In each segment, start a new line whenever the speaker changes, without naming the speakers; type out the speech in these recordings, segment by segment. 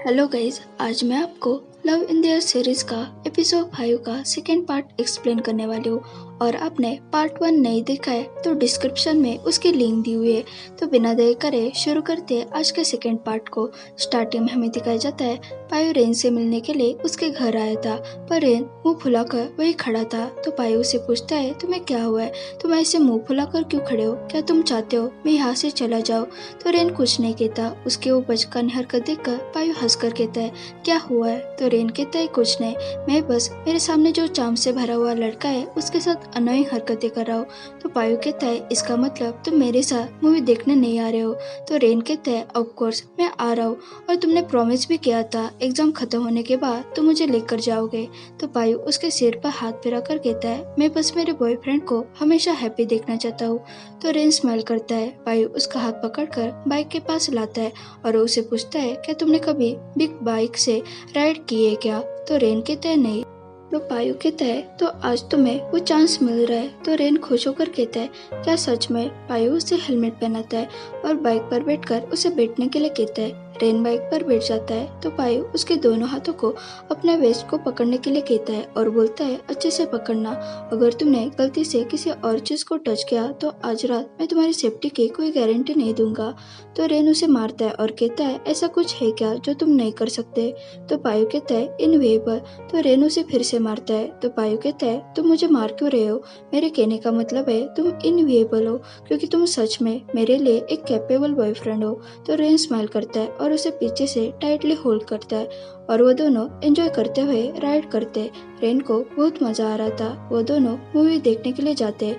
Hello guys, आज मैं आपको लव इन देयर सीरीज का एपिसोड 5 का सेकेंड पार्ट एक्सप्लेन करने वाली हूँ। और आपने पार्ट 1 नहीं देखा है तो डिस्क्रिप्शन में उसकी लिंक दी हुई है। तो बिना देर करे शुरू करते हैं आज के सेकेंड पार्ट को। स्टार्टिंग में हमें दिखाया जाता है पायु रेन से मिलने के लिए उसके घर आया था, पर रेन मुंह फुलाकर वही खड़ा था। तो पायु से पूछता है तुम्हें क्या हुआ है, तुम ऐसे मुंह फुलाकर क्यों खड़े हो, क्या तुम चाहते हो मैं यहाँ से चला जाऊँ। तो रेन कुछ नहीं कहता। उसके वो बचकानी हरकत देखकर पायु हंसकर कहता है क्या हुआ है। तो रेन कहता है कुछ नहीं, मैं बस मेरे सामने जो चाम से भरा हुआ लड़का है उसके साथ अनोइंग हरकतें कर रहा हूँ। तो पायु कहता है इसका मतलब तुम मेरे साथ मूवी देखने नहीं आ रहे हो। तो रेन कहता है ऑफ कोर्स मैं आ रहा हूँ, और तुमने प्रॉमिस भी किया था एग्जाम खत्म होने के बाद तुम मुझे लेकर जाओगे। तो पायु उसके सिर पर हाथ फिरा कर कहता है मैं बस मेरे बॉयफ्रेंड को हमेशा हैप्पी देखना चाहता हूँ। तो रेन स्माइल करता है। पायु उसका हाथ पकड़कर बाइक के पास लाता है और उसे पूछता है क्या तुमने कभी बिग बाइक से राइड की है क्या। तो रेन कहता है नहीं। तो पायु कहता है तो आज तुम्हें वो चांस मिल रहा है। तो रेन खुश होकर कहता है क्या सच में। पायु उसे हेलमेट पहनाता है और बाइक पर बैठकर उसे बैठने के लिए कहता है। रेन बाइक पर बैठ जाता है तो पायु उसके दोनों हाथों को अपने वेस्ट को पकड़ने के लिए कहता है और बोलता है अच्छे से पकड़ना, अगर तुमने गलती से किसी और चीज को टच किया तो आज रात मैं तुम्हारी सेफ्टी की कोई गारंटी नहीं दूंगा। तो रेन उसे मारता है और कहता है ऐसा कुछ है क्या जो तुम नहीं कर सकते। तो पायु कहता है इनवेबल। तो रेन उसे फिर से मारता है। तो पायु कहता है तुम मुझे मार क्यों रहे हो, मेरे कहने का मतलब है तुम इनवेबल हो क्योंकि तुम सच में मेरे लिए एक कैपेबल बॉयफ्रेंड हो। तो रेन स्माइल करता है और उसे पीछे से टाइटली होल्ड करता है और वो दोनों एंजॉय करते हुए राइड करते। रेन को बहुत मजा आ रहा था। वो दोनों मूवी देखने के लिए जाते।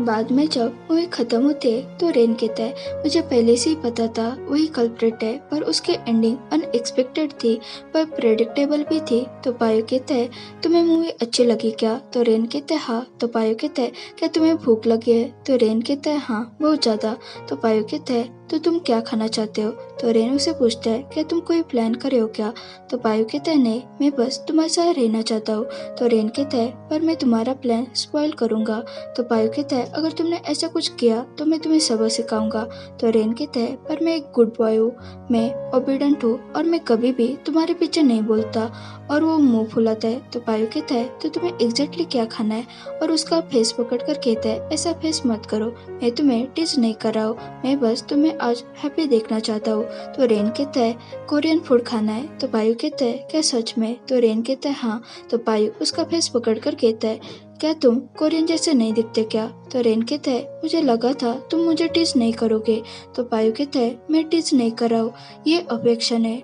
बाद में जब मूवी खत्म होती है तो रेन कहता है मुझे पहले से ही पता था वही कल्प्रिट है, पर उसकी एंडिंग अनएक्सपेक्टेड थी पर प्रेडिक्टेबल भी थी। तो पायु कहता है तुम्हें मूवी अच्छी लगी क्या। तो रेन कहता है हाँ। तो पायु कहता है क्या तुम्हें भूख लगी है। तो रेन कहता है हाँ बहुत ज्यादा। तो पायु कहता है तो तुम क्या खाना चाहते हो। तो रेन उसे पूछता है क्या तुम कोई प्लान करे हो क्या। तो पायु कहता है नहीं, मैं बस तुम्हारे साथ रहना चाहता हूँ। तो रेन कहता है पर मैं तुम्हारा प्लान स्पॉइल करूंगा। तो पायु कहता है अगर तुमने ऐसा कुछ किया तो मैं तुम्हें सबक सिखाऊंगा। तो रेन कहता है पर मैं एक गुड बॉय हूँ, मैं ओबीडेंट हूँ और मैं कभी भी तुम्हारे पीछे नहीं बोलता। और वो मुंह फुलाता है। तो पायु कहता है तो तुम्हें एग्जैक्टली क्या खाना है, और उसका फेस पकड़ कर कहता है ऐसा फेस मत करो, मैं तुम्हें टीच नहीं कर रहा हूँ, मैं बस तुम्हें आज हैप्पी देखना चाहता हूँ। तो रेन कहता है कोरियन फूड खाना है। तो पायु कहता है क्या सच में। तो रेन कहता है हाँ। तो पायु उसका फेस पकड़कर कहता है क्या तुम कोरियन जैसे नहीं दिखते क्या। तो रेन कहता है मुझे लगा था तुम मुझे टीच नहीं करोगे। तो पायु कहता है मैं टीच नहीं कर रहा हूँ, ये अफेक्शन है।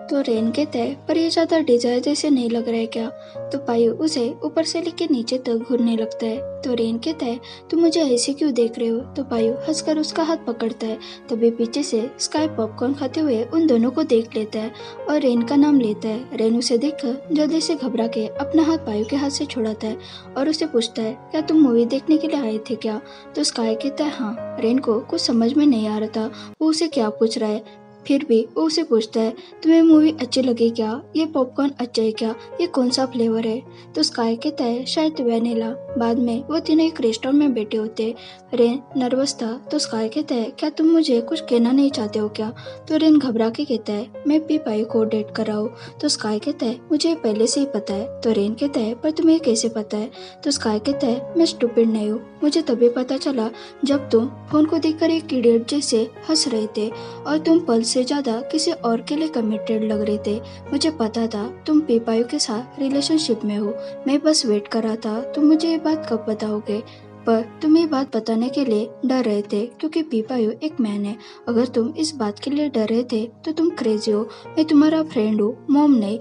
तो रेन कहता है पर ये ज्यादा डिजायर जैसे नहीं लग रहा है क्या। तो पायु उसे ऊपर से लेके नीचे तक घूरने लगता है। तो रेन कहता है तुम मुझे ऐसे क्यों देख रहे हो। तो पायु हंसकर उसका हाथ पकड़ता है। तभी पीछे से स्काई पॉपकॉर्न खाते हुए उन दोनों को देख लेता है और रेन का नाम लेता है। रेन उसे देखकर जल्दी से घबरा के अपना हाथ पायु के हाथ से छुड़ाता है और उसे पूछता है क्या तुम मूवी देखने के लिए आए थे क्या। तो स्काई कहता है हाँ। रेन को कुछ समझ में नहीं आ रहा था वो उसे क्या पूछ रहा है, फिर भी वो उसे पूछता है तुम्हें मूवी अच्छी लगी क्या, ये पॉपकॉर्न अच्छा है क्या, ये कौन सा फ्लेवर है। तो स्काई कहता है शायद वेनिला। बाद में वो तीनों एक रेस्टोरेंट में बैठे होते। रेन नर्वस था। तो स्काई कहता है क्या तुम मुझे कुछ कहना नहीं चाहते हो क्या। तो रेन घबरा के कहता है मैं भी पायु को डेट कर रहा हूँ। तो स्काई कहता है मुझे पहले से ही पता है। तो रेन कहता है पर तुम्हें कैसे पता है। तो स्काई कहता है मैं स्टूपिड नहीं हूँ, मुझे तभी पता चला जब तुम फोन को देखकर एक इडियट जैसे हंस रहे थे और तुम पल से ज्यादा किसी और के लिए कमिटेड लग रहे थे। मुझे पता था तुम पीपायु के साथ रिलेशनशिप में हो, मैं बस वेट कर रहा था तुम मुझे ये बात कब बताओगे। पर तुम ये बात बताने के लिए डर रहे थे क्योंकि पीपायु एक मैन है। अगर तुम इस बात के लिए डर रहे थे तो तुम क्रेजी हो, मैं तुम्हारा फ्रेंड हूँ, मॉम नहीं।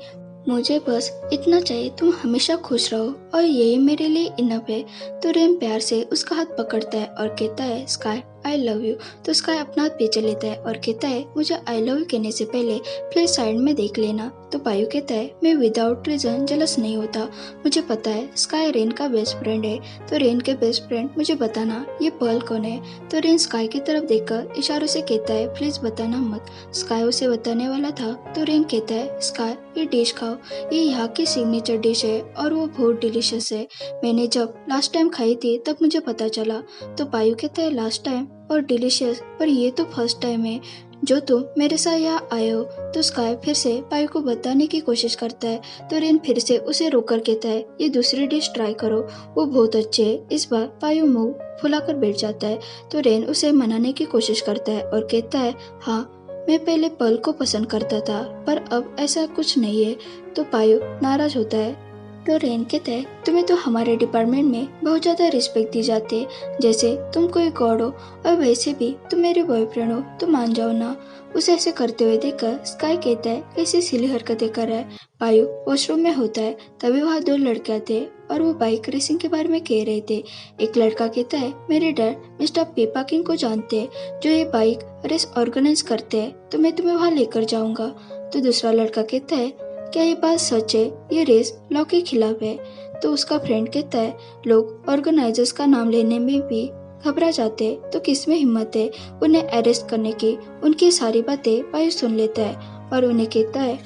मुझे बस इतना चाहिए तुम हमेशा खुश रहो और यही मेरे लिए इनफ है। तो रेन प्यार से उसका हाथ पकड़ता है और कहता है स्काई आई लव यू। तो स्काई अपना हाथ पीछे लेता है और कहता है मुझे आई लव यू कहने से पहले प्लीज साइड में देख लेना। तो पायु कहता है मैं विदाउट रीजन जेलस नहीं होता, मुझे पता है स्काई रेन का बेस्ट फ्रेंड है। तो रेन के बेस्ट फ्रेंड मुझे बताना ये पर्ल कौन है। तो रेन स्काई की तरफ देखकर इशारों से कहता है प्लीज बताना मत। स्काई उसे बताने वाला था तो रेन कहता है स्काई ये डिश खाओ, ये यहाँ की सिग्नेचर डिश है और वो बहुत डिलीशियस है, मैंने जब लास्ट टाइम खाई थी तब मुझे पता चला। तो पायु कहता है लास्ट टाइम और डिलीशियस, पर ये तो फर्स्ट टाइम है जो तुम मेरे साथ यहाँ आए हो। तो स्काई फिर से पायु को बताने की कोशिश करता है तो रेन फिर से उसे रोककर कहता है ये दूसरी डिश ट्राई करो, वो बहुत अच्छे है। इस बार पायु मुंह फुलाकर बैठ जाता है तो रेन उसे मनाने की कोशिश करता है और कहता है हाँ, मैं पहले पल को पसंद करता था पर अब ऐसा कुछ नहीं है। तो पायु नाराज होता है तो रेन कहता है तुम्हें तो हमारे डिपार्टमेंट में बहुत ज्यादा रिस्पेक्ट दी जाती है, जैसे तुम कोई गॉड हो, और वैसे भी तुम मेरे बॉयफ्रेंड हो तो मान जाओ ना। उसे ऐसे करते हुए देखकर स्काई कहता है कैसी सिली हरकतें कर रहा है। पायु वॉशरूम में होता है तभी वहाँ दो लड़के आते हैं और वो बाइक रेसिंग के बारे में कह रहे थे। एक लड़का कहता है मेरे डैड मिस्टर पेपाकिंग को जानते हैं जो ये बाइक रेस ऑर्गेनाइज करते हैं, तो मैं तुम्हें वहाँ लेकर जाऊंगा। तो दूसरा लड़का कहता है क्या ये बात सच है, ये रेस लॉ के खिलाफ है। तो उसका फ्रेंड कहता है लोग ऑर्गेनाइजर्स का नाम लेने में भी घबरा जाते तो किस में हिम्मत है उन्हें अरेस्ट करने की। उनकी सारी बातें पायु सुन लेता है और उन्हें कहता है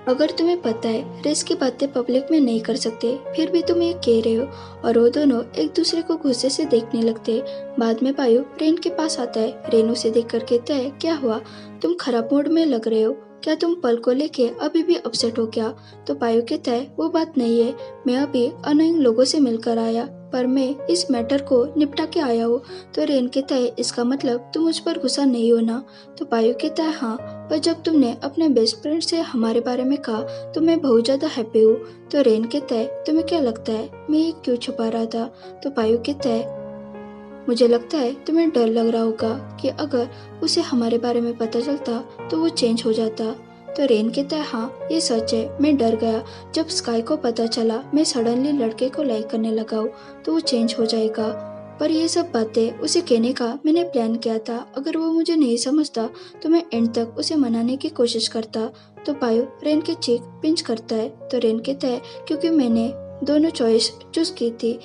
अगर तुम्हें पता है रेस की बातें पब्लिक में नहीं कर सकते फिर भी तुम ये कह रहे हो। और वो दोनों एक दूसरे को गुस्से से देखने लगते। बाद में पायु रेन के पास आता है। रेन उसे देखकर कहता है क्या हुआ, तुम खराब मूड में लग रहे हो, क्या तुम पल को लेके अभी भी अपसेट हो क्या। तो पायु कहता है वो बात नहीं है, मैं अभी अनोइंग लोगों से मिलकर आया पर मैं इस मैटर को निपटा के आया हूँ। तो रेन कहता है इसका मतलब तुम मुझ पर गुस्सा नहीं हो ना। तो पायु कहता है हाँ, पर जब तुमने अपने बेस्ट फ्रेंड से हमारे बारे में कहा तो मैं बहुत ज्यादा हैप्पी हूँ। तो रेन कहता है तुम्हें क्या लगता है मैं ये क्यों छुपा रहा था। तो पायु कहता है मुझे लगता है तुम्हें डर लग रहा होगा कि अगर उसे हमारे बारे में पता चलता तो वो चेंज हो जाता। तो रेन कहता है हाँ ये सच है, मैं डर गया जब स्काई को पता चला मैं सडनली लड़के को लाइक करने लगा हूँ तो वो चेंज हो जाएगा। पर ये सब बातें उसे कहने का मैंने प्लान किया था, अगर वो मुझे नहीं समझता तो मैं एंड तक उसे मनाने की कोशिश करता। तो पायु रेन के चीक पिंच करता है तो रेन कहता है क्योंकि मैंने दोनों चॉइस चूज की थी,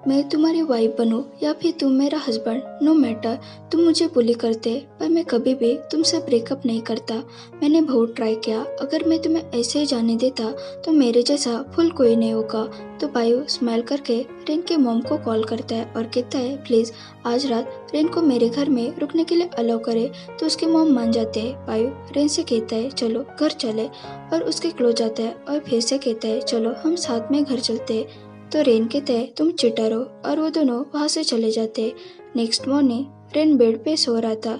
मैं तुम्हारी वाइफ बनूं या फिर तुम मेरा हस्बैंड, नो मैटर तुम मुझे बुली करते पर मैं कभी भी तुमसे ब्रेकअप नहीं करता। मैंने बहुत ट्राई किया, अगर मैं तुम्हें ऐसे ही जाने देता तो मेरे जैसा फुल कोई नहीं होगा। तो पायु स्माइल करके रेन के मॉम को कॉल करता है और कहता है प्लीज आज रात रेन को मेरे घर में रुकने के लिए अलाउ करे। तो उसके मॉम मान जाते हैं। पायु रेन से कहता है चलो घर चले और उसके क्लोज आता है और फिर से कहता है चलो हम साथ में घर चलते हैं। तो रेन कहता है तुम चिटर हो और वो दोनों वहां से चले जाते। नेक्स्ट मॉर्निंग रेन बेड पे सो रहा था।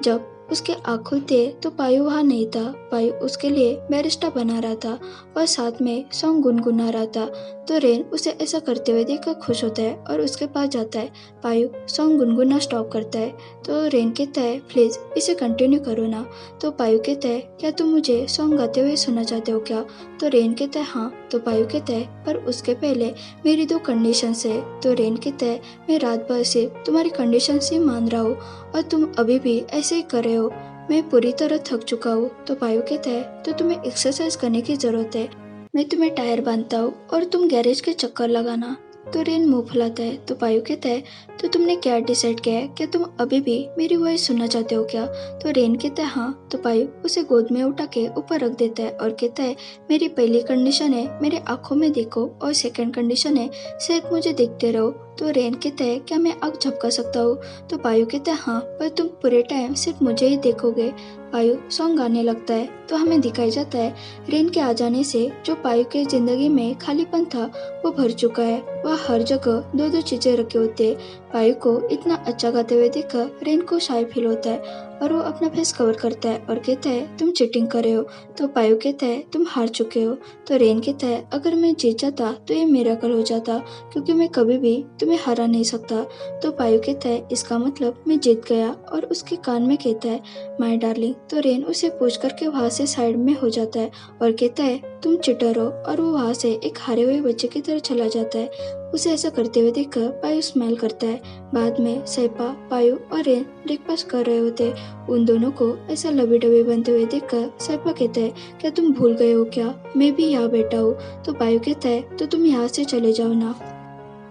जब उसके आँख खुलते तो पायु वहाँ नहीं था। पायु उसके लिए बैरिस्टा बना रहा था और साथ में सॉन्ग गुनगुना रहा था। तो रेन उसे ऐसा करते हुए देखकर खुश होता है और उसके पास जाता है। पायु सॉन्ग गुनगुना स्टॉप करता है तो रेन कहता है प्लीज इसे कंटिन्यू करो ना। तो पायु कहता है क्या तुम मुझे सॉन्ग गाते हुए सुनना चाहते हो क्या। तो रेन कहता है हाँ। तो पायु कहता है पर उसके पहले मेरी दो कंडीशंस है। तो रेन कहता है मैं रात भर से तुम्हारी कंडीशन ही मान रहा हूँ और तुम अभी भी ऐसे ही कर रहे हो, मैं पूरी तरह थक चुका हूँ। तो पायु कहता है तो तुम्हें एक्सरसाइज करने की जरूरत है, मैं तुम्हें टायर बांधता हूँ और तुम गैरेज के चक्कर लगाना। तो रेन मुंह फुलाता है। तो पायु कहता है तो तुमने क्या डिसाइड किया है, क्या तुम अभी भी मेरी वॉइस सुनना चाहते हो क्या। तो रेन कहता है हाँ। तो पायु उसे गोद में उठा के ऊपर रख देता है और कहता है मेरी पहली कंडीशन है मेरे आंखों में देखो और सेकंड कंडीशन है सिर्फ मुझे देखते रहो। तो रेन कहता है क्या मैं आँख झपका सकता हूँ। तो पायु कहता है हाँ, पर तुम पूरे टाइम सिर्फ मुझे ही देखोगे। पायु सॉन्ग गाने लगता है तो हमें दिखाई जाता है रेन के आ जाने से जो पायु के जिंदगी में खालीपन था वो भर चुका है। वह हर जगह दो दो चीजें रखे होते। पायु को इतना अच्छा गाते हुए देखकर रेन को शाय फील होता है और वो अपना फेस कवर करता है और कहता है तुम चीटिंग कर रहे हो। तो पायु कहता है तुम हार चुके हो। तो रेन कहता है अगर मैं जीत जाता तो ये मिरेकल हो जाता क्योंकि मैं कभी भी तुम्हें हरा नहीं सकता। तो पायु कहता है इसका मतलब मैं जीत गया और उसके कान में कहता है माय डार्लिंग। तो रेन उसे पूछ करके वहाँ से साइड में हो जाता है और कहता है तुम चिटर हो और वो वहाँ से एक हारे हुए बच्चे की तरह चला जाता है। उसे ऐसा करते हुए देखकर पायु स्माइल करता है। बाद में सैपा, पायु और रेन ब्रेकफास्ट कर रहे होते। उन दोनों को ऐसा लबे डबे बनते हुए देखकर सैपा कहता है क्या तुम भूल गए हो क्या, मैं भी यहाँ बैठा हूँ। तो पायु कहता है तो तुम यहाँ से चले जाओ ना।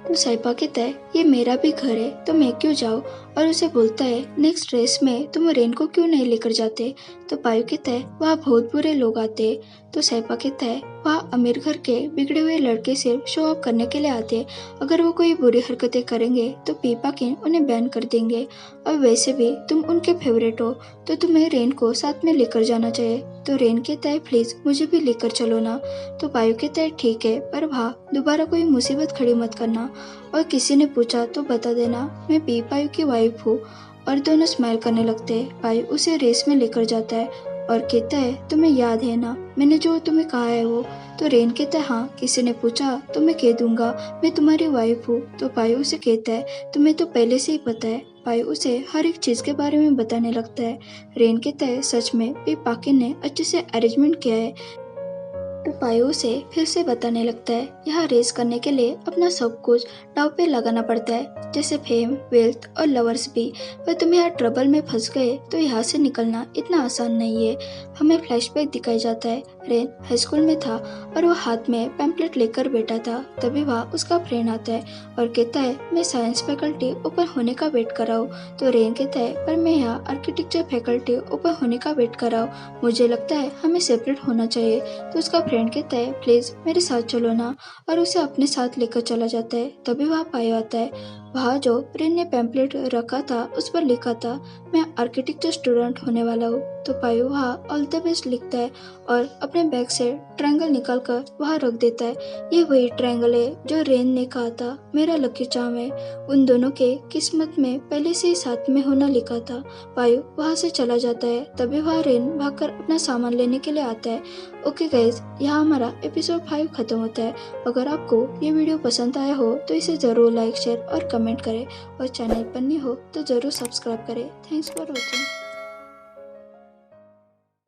तो सैपा कहता है ये मेरा भी घर है तो मैं क्यों जाऊँ और उसे बोलता है नेक्स्ट रेस में तुम रेन को क्यों नहीं लेकर जाते। तो पायु कहता है वहाँ बहुत बुरे लोग आते। तो सैफा कहता है वहाँ अमीर घर के बिगड़े हुए लड़के सिर्फ शो ऑफ करने के लिए आते। अगर वो कोई बुरी हरकतें करेंगे तो पीपा किंग उन्हें बैन कर देंगे। और वैसे भी तुम उनके फेवरेट हो तो तुम्हें रेन को साथ में लेकर जाना चाहिए। तो रेन कहता है प्लीज मुझे भी लेकर चलो ना। तो पायु कहता है ठीक है, पर वहाँ दोबारा कोई मुसीबत खड़ी मत करना, और किसी ने पूछा तो बता देना मैं पी पायु की वाइफ हूँ। और दोनों स्माइल करने लगते हैं। पायु उसे रेस में लेकर जाता है और कहता है तुम्हें याद है ना मैंने जो तुम्हें कहा है वो। तो रेन कहता है हाँ, किसी ने पूछा तो मैं कह दूंगा मैं तुम्हारी वाइफ हूँ। तो पायु उसे कहता है तुम्हें तो पहले से ही पता है। पायु उसे हर एक चीज के बारे में बताने लगता है। रेन कहता है सच में पी पाकिन ने अच्छे से अरेंजमेंट किया है। तो पायु उसे फिर से बताने लगता है यहाँ रेस करने के लिए अपना सब कुछ दांव पे लगाना पड़ता है, जैसे फेम, वेल्थ और लवर्स भी। पर तुम यहाँ ट्रबल में फंस गए तो यहाँ से निकलना इतना आसान नहीं है। हमें फ्लैशबैक दिखाया जाता है रेन हाई स्कूल में था और वो हाथ में पैम्पलेट लेकर बैठा था। तभी वहाँ उसका फ्रेंड आता है और कहता है मैं साइंस फैकल्टी ओपन होने का वेट कर रहा हूँ। तो रेन कहता है पर मैं यहाँ आर्किटेक्चर फैकल्टी ओपन होने का वेट कर रहा हूँ, मुझे लगता है हमें सेपरेट होना चाहिए। तो उसका फ्रेंड कहता है प्लीज मेरे साथ चलो ना, और उसे अपने साथ लेकर चला जाता है। तभी वहाँ पायु आता है। वहाँ जो रेन ने पैम्पलेट रखा था उस पर लिखा था मैं आर्किटेक्चर स्टूडेंट होने वाला हूँ। तो पायु वहाँ ऑल द बेस्ट लिखता है और अपने बैग से ट्रायंगल निकाल कर वहाँ रख देता है। ये वही ट्रायंगल है जो रेन ने कहा था मेरा लकी चार्म है। उन दोनों के किस्मत में पहले से ही साथ में होना लिखा था। पायु वहाँ से चला जाता है। तभी वहाँ रेन भागकर अपना सामान लेने के लिए आता है। ओके गाइज, यहाँ हमारा एपिसोड 5 खत्म होता है। अगर आपको ये वीडियो पसंद आया हो तो इसे जरूर लाइक, शेयर और कमेंट करें, और चैनल पर नहीं हो तो जरूर सब्सक्राइब करें। Thanks for watching.